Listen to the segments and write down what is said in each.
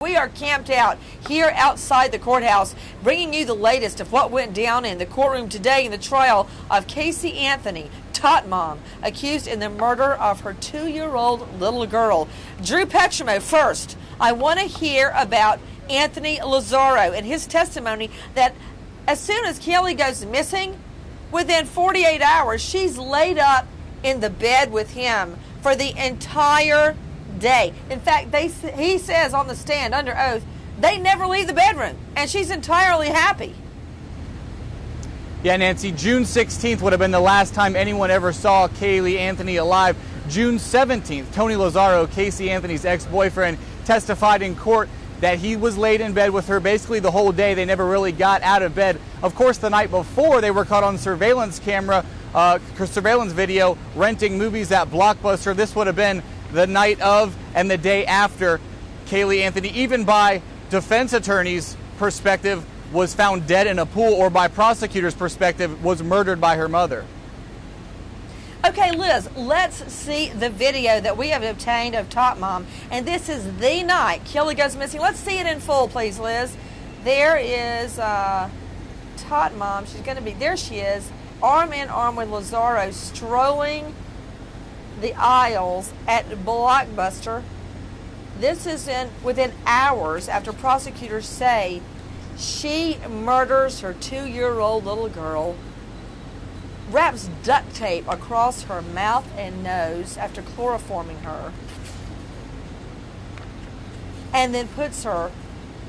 We are camped out here outside the courthouse, bringing you the latest of what went down in the courtroom today in the trial of Caylee Anthony, Tot Mom, accused in the murder of her 2-year-old little girl. Drew Petrimo, first, I want to hear about Anthony Lazzaro and his testimony that as soon as Caylee goes missing, within 48 hours, she's laid up in the bed with him for the entire day. In fact, he says on the stand under oath, they never leave the bedroom, and she's entirely happy. Yeah, Nancy, June 16th would have been the last time anyone ever saw Caylee Anthony alive. June 17th, Tony Lazzaro, Caylee Anthony's ex-boyfriend, testified in court that he was laid in bed with her basically the whole day. They never really got out of bed. Of course, the night before, they were caught on surveillance camera, surveillance video, renting movies at Blockbuster. This would have been the night of and the day after Caylee Anthony, even by defense attorneys' perspective, was found dead in a pool, or by prosecutors' perspective, was murdered by her mother. Okay, Liz, let's see the video that we have obtained of Tot Mom. And this is the night Caylee goes missing. Let's see it in full, please, Liz. There is Tot Mom. She's going to be, there she is, arm in arm with Lazzaro, strolling the aisles at Blockbuster. This is within hours after prosecutors say she murders her 2-year-old little girl, wraps duct tape across her mouth and nose after chloroforming her, and then puts her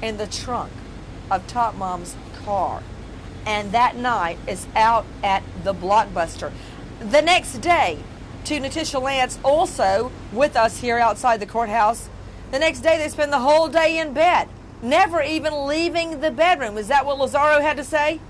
in the trunk of Tot Mom's car. And that night is out at the Blockbuster. The next day, to Natisha Lance, also with us here outside the courthouse, the next day they spend the whole day in bed, never even leaving the bedroom. Is that what Lazzaro had to say?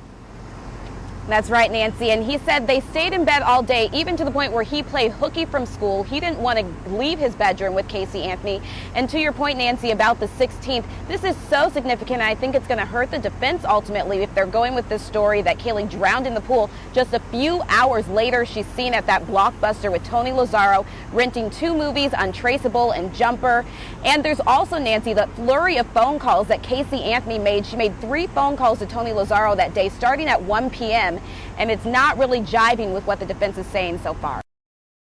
That's right, Nancy, and he said they stayed in bed all day, even to the point where he played hooky from school. He didn't want to leave his bedroom with Caylee Anthony. And to your point, Nancy, about the 16th, this is so significant, and I think it's going to hurt the defense ultimately if they're going with this story that Caylee drowned in the pool. Just a few hours later, she's seen at that Blockbuster with Tony Lazzaro, renting 2 movies, Untraceable and Jumper. And there's also, Nancy, the flurry of phone calls that Caylee Anthony made. She made 3 phone calls to Tony Lazzaro that day, starting at 1 p.m., and it's not really jiving with what the defense is saying so far.